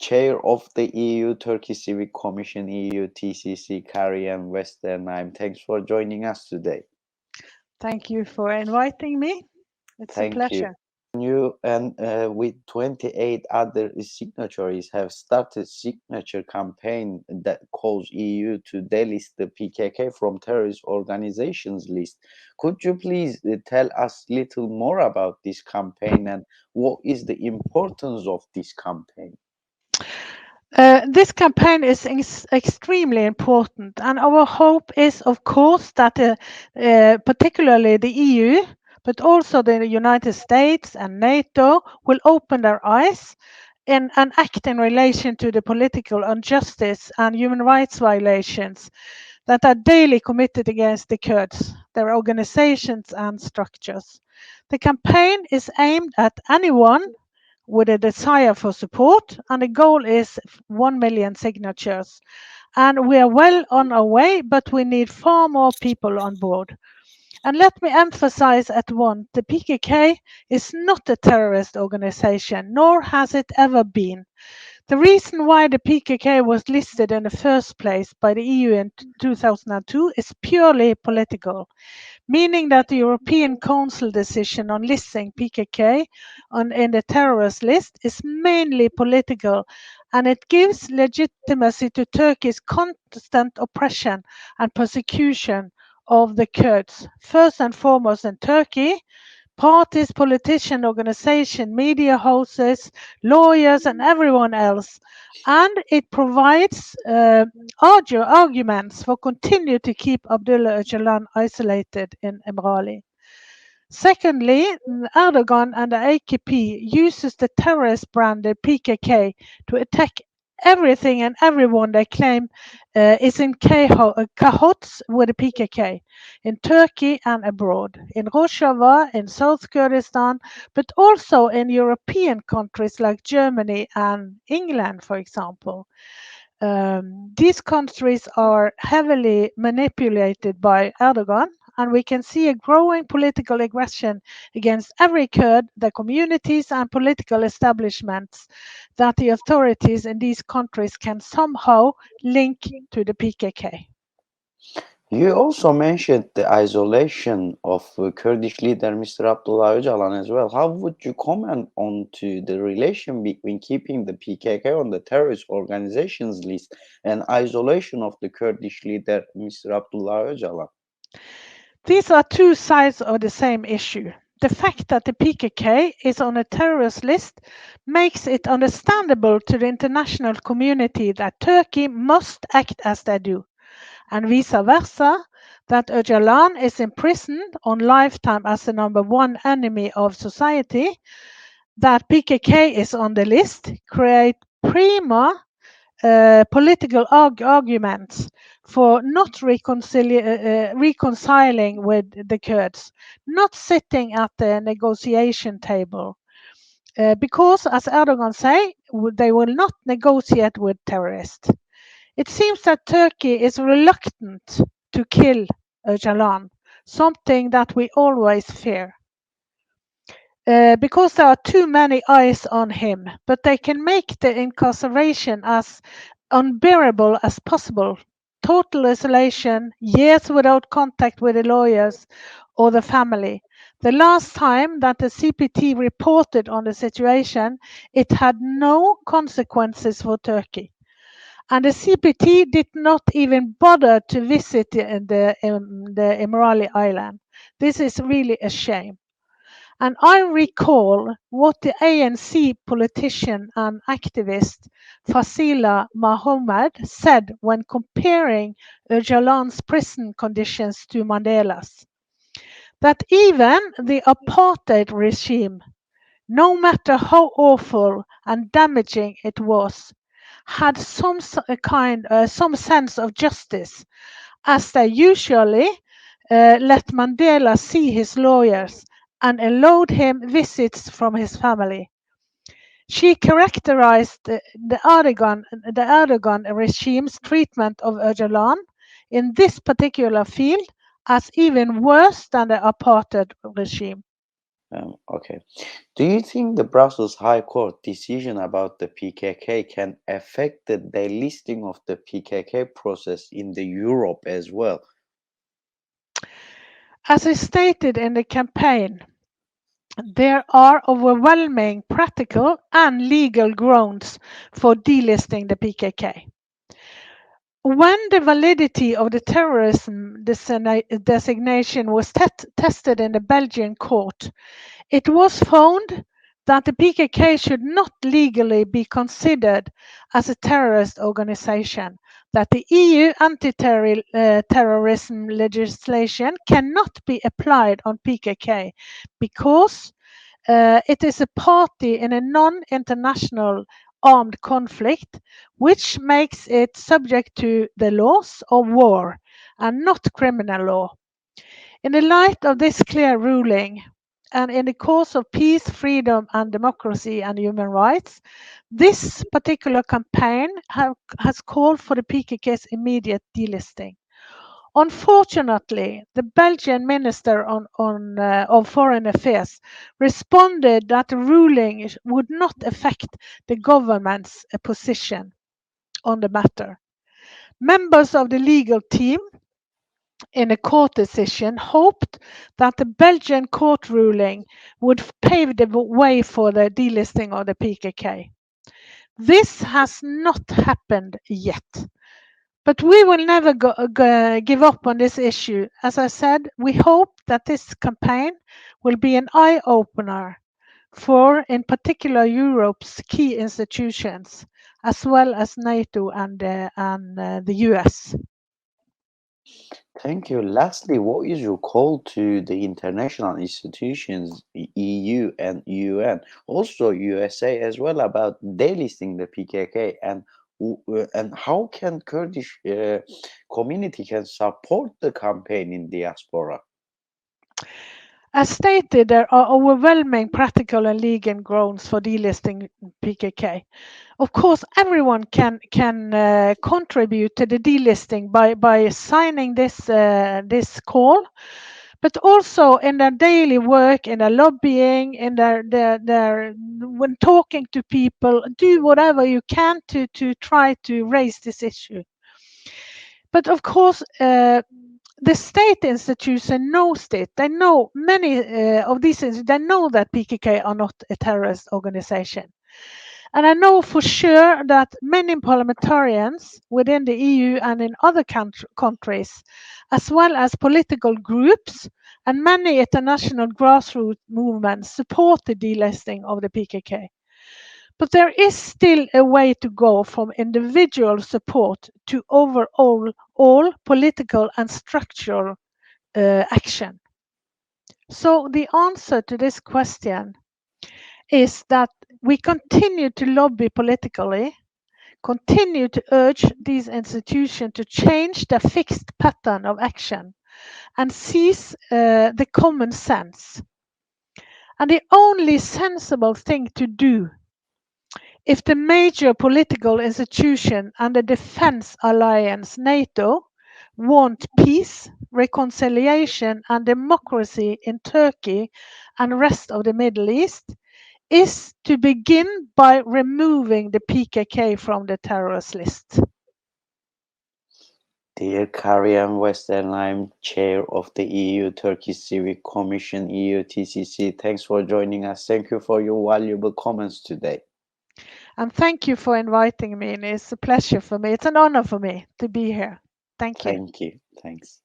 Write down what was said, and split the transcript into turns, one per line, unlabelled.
Chair of the EU-Turkish Civic Commission, EUTCC, Kariane, Westrheim. Thanks for joining us today.
Thank you for inviting me. It's a
Thank you.
pleasure.
You and with 28 other signatories have started signature campaign that calls EU to delist the PKK from terrorist organizations list. Could you please tell us little more about this campaign and what is the importance of this campaign?
This campaign is extremely important, and our hope is, of course, that particularly the EU, but also the United States and NATO will open their eyes and act in relation to the political injustice and human rights violations that are daily committed against the Kurds, their organizations and structures. The campaign is aimed at anyone with a desire for support, and the goal is 1 million signatures. And we are well on our way, but we need far more people on board. And let me emphasize at once, the PKK is not a terrorist organization, nor has it ever been. The reason why the PKK was listed in the first place by the EU in 2002 is purely political, meaning that the European Council decision on listing PKK in the terrorist list is mainly political, and it gives legitimacy to Turkey's constant oppression and persecution of the Kurds, first and foremost in Turkey. Parties, politicians, organizations, media houses, lawyers, and everyone else. And it provides arguments for continue to keep Abdullah Öcalan isolated in Imrali. Secondly, Erdogan and the AKP uses the terrorist branded PKK to attack everything and everyone they claim is in cahoots with the PKK in Turkey and abroad, in Rojava, in South Kurdistan, but also in European countries like Germany and England, for example. These countries are heavily manipulated by Erdogan, and we can see a growing political aggression against every Kurd, the communities and political establishments that the authorities in these countries can somehow link to the PKK.
You also mentioned the isolation of Kurdish leader Mr. Abdullah Öcalan as well. How would you comment on to the relation between keeping the PKK on the terrorist organizations list and isolation of the Kurdish leader Mr. Abdullah Öcalan?
These are two sides of the same issue. The fact that the PKK is on a terrorist list makes it understandable to the international community that Turkey must act as they do, and vice versa, that Öcalan is imprisoned on lifetime as the number one enemy of society, that PKK is on the list, create prima political arguments for not reconciling with the Kurds, not sitting at the negotiation table. Because, as Erdogan say, they will not negotiate with terrorists. It seems that Turkey is reluctant to kill Öcalan, something that we always fear. Because there are too many eyes on him, but they can make the incarceration as unbearable as possible. Total isolation, years without contact with the lawyers or the family. The last time that the CPT reported on the situation, it had no consequences for Turkey. And the CPT did not even bother to visit the Imrali Island. This is really a shame. And I recall what the ANC politician and activist Fasila Mohammed said when comparing Öcalan's prison conditions to Mandela's. That even the apartheid regime, no matter how awful and damaging it was, had some sense of justice, as they usually let Mandela see his lawyers and allowed him visits from his family. She characterized the Erdogan regime's treatment of Öcalan in this particular field as even worse than the apartheid regime.
Okay. Do you think the Brussels High Court decision about the PKK can affect the delisting of the PKK process in the Europe as well?
As I stated in the campaign, there are overwhelming practical and legal grounds for delisting the PKK. When the validity of the terrorism designation was tested in the Belgian court, it was found that the PKK should not legally be considered as a terrorist organization, that the EU anti-terrorism legislation cannot be applied on PKK because it is a party in a non-international armed conflict, which makes it subject to the laws of war and not criminal law. In the light of this clear ruling, and in the cause of peace, freedom, and democracy and human rights, this particular campaign has called for the PKK's immediate delisting. Unfortunately, the Belgian Minister of Foreign Affairs responded that the ruling would not affect the government's position on the matter. Members of the legal team in a court decision hoped that the Belgian court ruling would pave the way for the delisting of the PKK. This has not happened yet. But we will never give up on this issue. As I said, we hope that this campaign will be an eye-opener for, in particular, Europe's key institutions, as well as NATO and the US.
Thank you. Lastly, what is your call to the international institutions, EU and UN, also USA as well, about delisting the PKK, and how can Kurdish community can support the campaign in diaspora?
As stated, there are overwhelming practical and legal grounds for delisting PKK. Of course, everyone can contribute to the delisting by signing this call, but also in their daily work, in their lobbying, in their when talking to people, do whatever you can to try to raise this issue. But of course, the state institution knows it. They know many of these things. They know that PKK are not a terrorist organization. And I know for sure that many parliamentarians within the EU and in other countries, as well as political groups and many international grassroots movements, support the delisting of the PKK. But there is still a way to go from individual support to overall all political and structural action. So the answer to this question is that we continue to lobby politically, continue to urge these institutions to change their fixed pattern of action and seize the common sense. And the only sensible thing to do, if the major political institution and the defense alliance NATO want peace, reconciliation and democracy in Turkey and rest of the Middle East, is to begin by removing the PKK from the terrorist list.
Dear Kariane Westrheim, Chair of the EU Turkish Civic Commission, EUTCC, thanks for joining us. Thank you for your valuable comments today.
And thank you for inviting me. And it's a pleasure for me. It's an honor for me to be here. Thank you.
Thank you. Thanks.